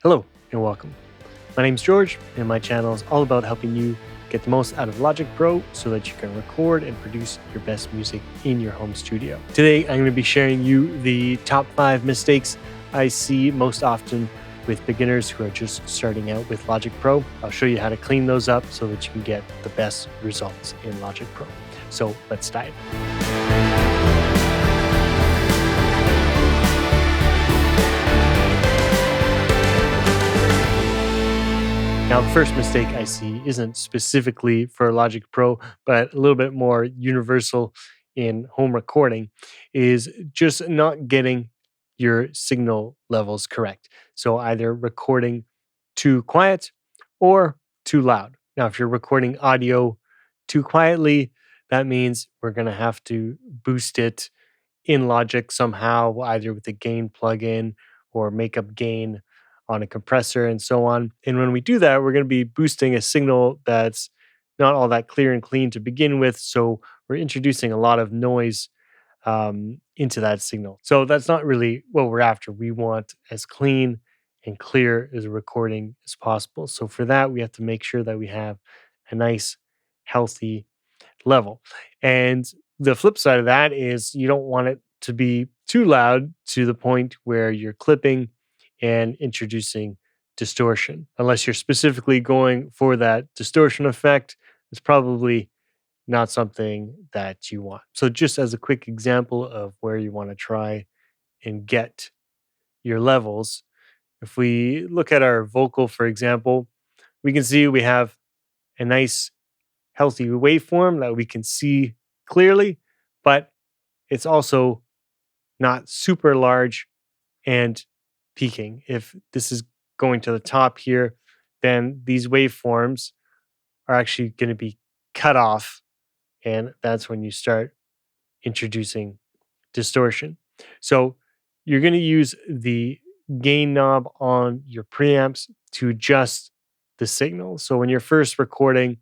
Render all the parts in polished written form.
Hello and welcome. My name's George, and my channel is all about helping you get the most out of Logic Pro so that you can record and produce your best music in your home studio. Today, I'm going to be sharing you the top 5 mistakes I see most often with beginners who are just starting out with Logic Pro. I'll show you how to clean those up so that you can get the best results in Logic Pro. So let's dive. Now, the first mistake I see isn't specifically for Logic Pro, but a little bit more universal in home recording, is just not getting your signal levels correct. So either recording too quiet or too loud. Now, if you're recording audio too quietly, that means we're going to have to boost it in Logic somehow, either with a gain plugin or makeup gain on a compressor and so on. And when we do that, we're going to be boosting a signal that's not all that clear and clean to begin with. So we're introducing a lot of noise into that signal. So that's not really what we're after. We want as clean and clear as a recording as possible. So for that, we have to make sure that we have a nice, healthy level. And the flip side of that is you don't want it to be too loud to the point where you're clipping and introducing distortion. Unless you're specifically going for that distortion effect, it's probably not something that you want. So just as a quick example of where you want to try and get your levels, if we look at our vocal, for example, we can see we have a nice healthy waveform that we can see clearly, but it's also not super large and peaking. If this is going to the top here, then these waveforms are actually going to be cut off, and that's when you start introducing distortion. So you're going to use the gain knob on your preamps to adjust the signal. So when you're first recording,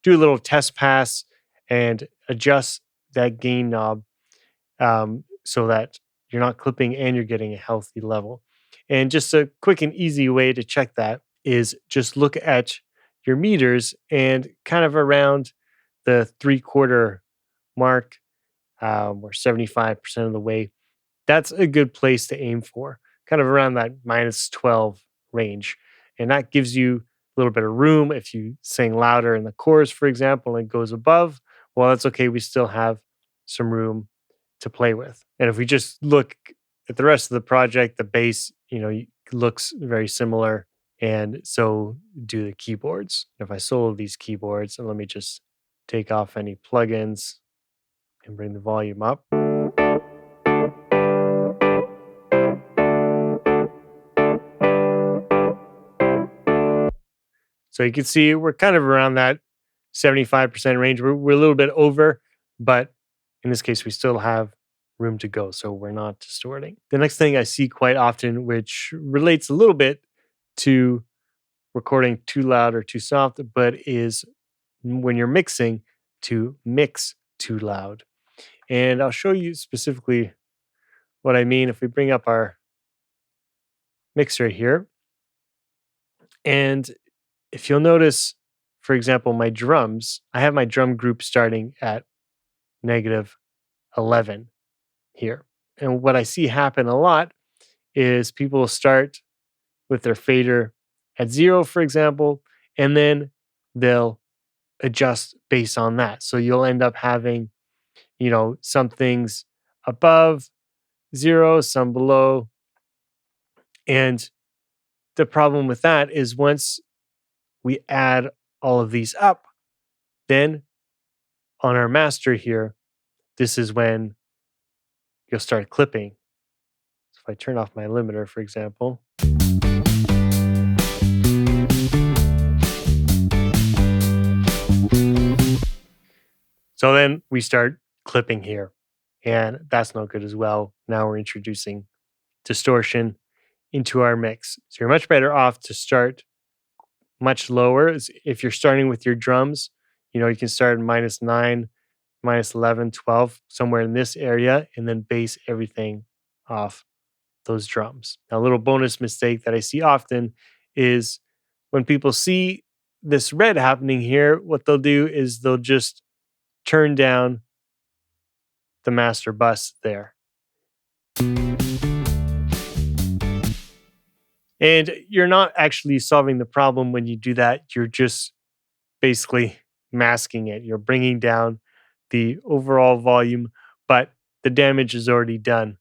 do a little test pass and adjust that gain knob so that you're not clipping and you're getting a healthy level. And just a quick and easy way to check that is just look at your meters and kind of around the 3/4 mark or 75% of the way. That's a good place to aim for, kind of around that -12 range. And that gives you a little bit of room. If you sing louder in the chorus, for example, and it goes above, well, that's okay. We still have some room to play with. And if we just look at the rest of the project, the bass, looks very similar. And so do the keyboards. If I solo these keyboards, and let me just take off any plugins and bring the volume up. So you can see we're kind of around that 75% range. We're a little bit over, but in this case, we still have room to go. So we're not distorting. The next thing I see quite often, which relates a little bit to recording too loud or too soft, but is when you're mixing to mix too loud. And I'll show you specifically what I mean if we bring up our mixer here. And if you'll notice, for example, my drums, I have my drum group starting at -11 here. And what I see happen a lot is people start with their fader at 0, for example, and then they'll adjust based on that. So you'll end up having, some things above 0, some below. And the problem with that is once we add all of these up, then on our master here, this is when you'll start clipping. So if I turn off my limiter, for example, so then we start clipping here, and that's no good as well. Now we're introducing distortion into our mix. So you're much better off to start much lower. If you're starting with your drums, you can start at -9, -11, 12, somewhere in this area, and then base everything off those drums. Now, a little bonus mistake that I see often is when people see this red happening here, what they'll do is they'll just turn down the master bus there. And you're not actually solving the problem when you do that. You're just basically masking it. You're bringing down the overall volume, but the damage is already done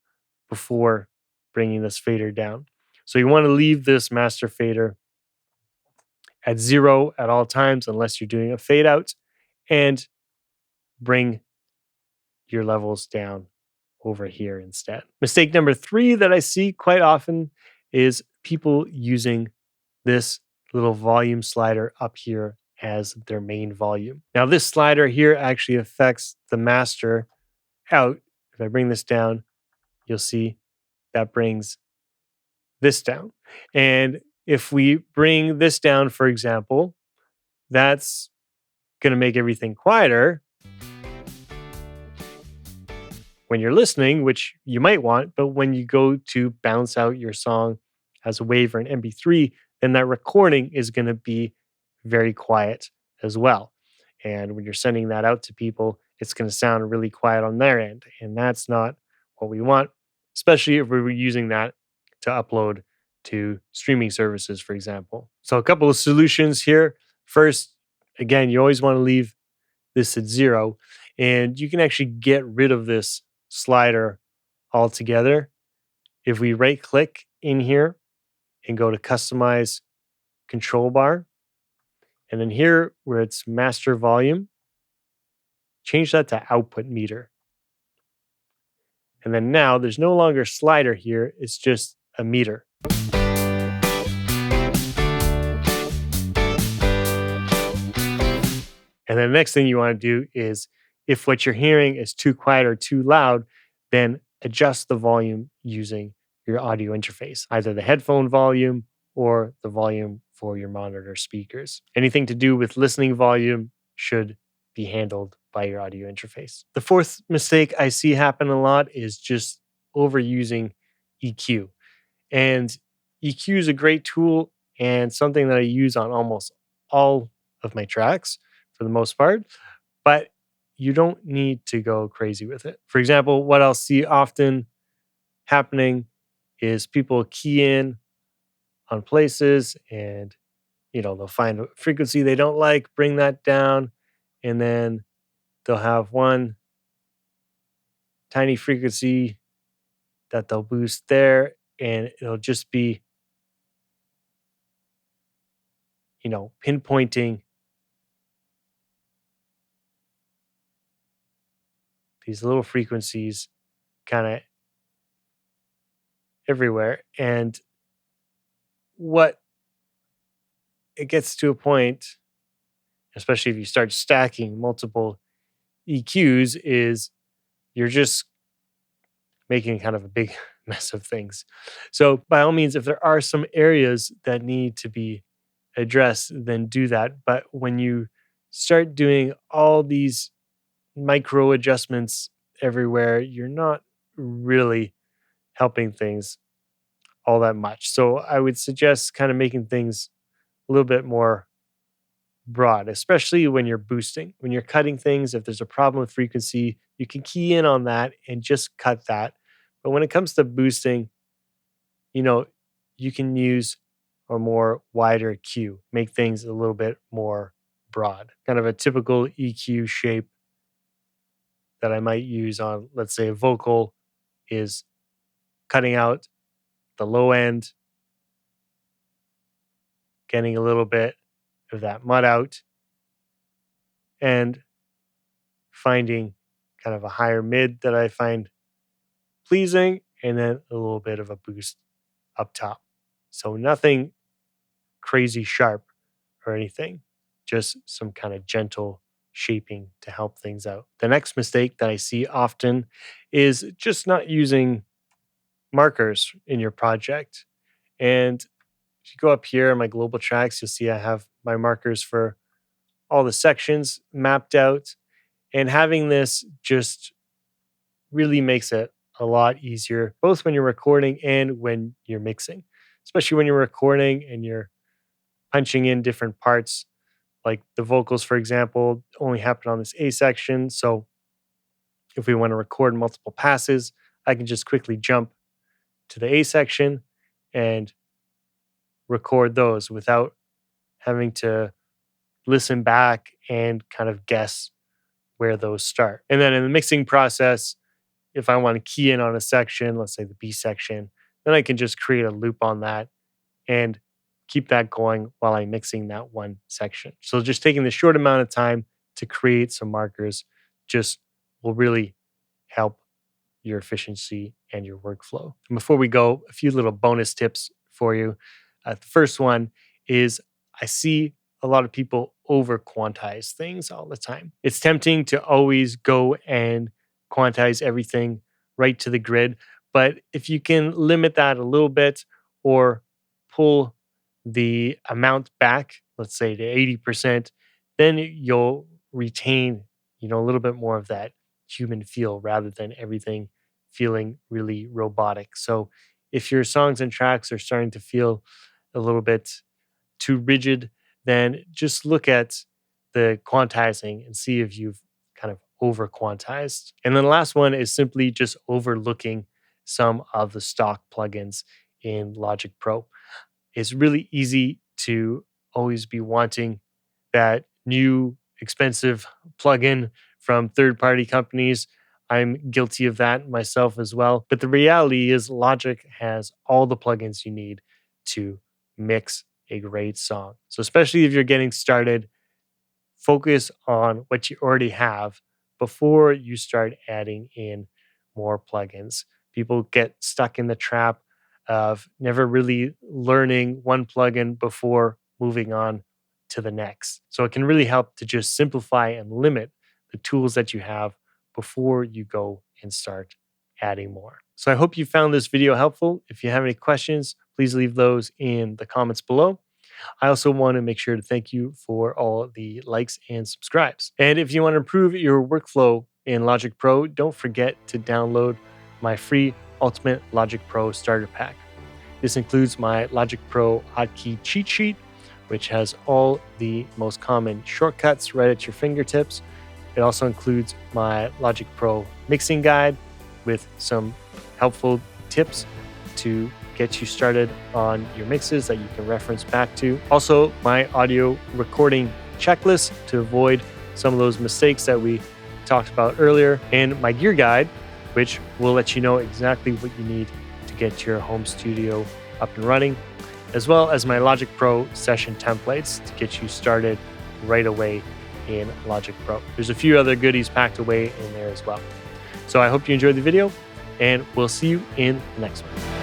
before bringing this fader down. So you want to leave this master fader at 0 at all times, unless you're doing a fade out, and bring your levels down over here instead. Mistake number 3 that I see quite often is people using this little volume slider up here as their main volume. Now, this slider here actually affects the master out. If I bring this down, you'll see that brings this down. And if we bring this down, for example, that's going to make everything quieter when you're listening, which you might want. But when you go to bounce out your song as a wave or an MP3, then that recording is going to be very quiet as well. And when you're sending that out to people, it's going to sound really quiet on their end. And that's not what we want, especially if we were using that to upload to streaming services, for example. So, a couple of solutions here. First, again, you always want to leave this at 0, and you can actually get rid of this slider altogether. If we right click in here and go to customize control bar, and then here where it's master volume, change that to output meter. And then now there's no longer a slider here, it's just a meter. And then the next thing you want to do is, if what you're hearing is too quiet or too loud, then adjust the volume using your audio interface, either the headphone volume or the volume for your monitor speakers. Anything to do with listening volume should be handled by your audio interface. The fourth mistake I see happen a lot is just overusing EQ. And EQ is a great tool and something that I use on almost all of my tracks for the most part, but you don't need to go crazy with it. For example, what I'll see often happening is people key in on places and they'll find a frequency they don't like, bring that down, and then they'll have one tiny frequency that they'll boost there, and it'll just be pinpointing these little frequencies kind of everywhere. And what it gets to a point, especially if you start stacking multiple EQs, is you're just making kind of a big mess of things. So by all means, if there are some areas that need to be addressed, then do that. But when you start doing all these micro adjustments everywhere, you're not really helping things all that much. So I would suggest kind of making things a little bit more broad, especially when you're boosting. When you're cutting things, if there's a problem with frequency, you can key in on that and just cut that. But when it comes to boosting, you can use a more wider cue, make things a little bit more broad. Kind of a typical EQ shape that I might use on, let's say, a vocal is cutting out the low end, getting a little bit of that mud out, and finding kind of a higher mid that I find pleasing, and then a little bit of a boost up top. So nothing crazy sharp or anything, just some kind of gentle shaping to help things out. The next mistake that I see often is just not using markers in your project. And if you go up here in my global tracks, you'll see I have my markers for all the sections mapped out. And having this just really makes it a lot easier, both when you're recording and when you're mixing, especially when you're recording and you're punching in different parts. Like the vocals, for example, only happen on this A section. So if we want to record multiple passes, I can just quickly jump to the A section and record those without having to listen back and kind of guess where those start. And then in the mixing process, if I want to key in on a section, let's say the B section, then I can just create a loop on that and keep that going while I'm mixing that one section. So just taking the short amount of time to create some markers just will really help your efficiency and your workflow. And before we go, a few little bonus tips for you. The first one is I see a lot of people over quantize things all the time. It's tempting to always go and quantize everything right to the grid. But if you can limit that a little bit or pull the amount back, let's say to 80%, then you'll retain, a little bit more of that human feel rather than everything feeling really robotic. So if your songs and tracks are starting to feel a little bit too rigid, then just look at the quantizing and see if you've kind of over quantized. And then the last one is simply just overlooking some of the stock plugins in Logic Pro. It's really easy to always be wanting that new expensive plugin from third-party companies. I'm guilty of that myself as well. But the reality is Logic has all the plugins you need to mix a great song. So especially if you're getting started, focus on what you already have before you start adding in more plugins. People get stuck in the trap of never really learning one plugin before moving on to the next. So it can really help to just simplify and limit the tools that you have before you go and start adding more. So I hope you found this video helpful. If you have any questions, please leave those in the comments below. I also want to make sure to thank you for all the likes and subscribes. And if you want to improve your workflow in Logic Pro, don't forget to download my free Ultimate Logic Pro Starter Pack. This includes my Logic Pro Hotkey Cheat Sheet, which has all the most common shortcuts right at your fingertips. It also includes my Logic Pro Mixing Guide with some helpful tips to get you started on your mixes that you can reference back to. Also, my audio recording checklist to avoid some of those mistakes that we talked about earlier, and my gear guide, which will let you know exactly what you need to get your home studio up and running, as well as my Logic Pro session templates to get you started right away in Logic Pro. There's a few other goodies packed away in there as well. So I hope you enjoyed the video, and we'll see you in the next one.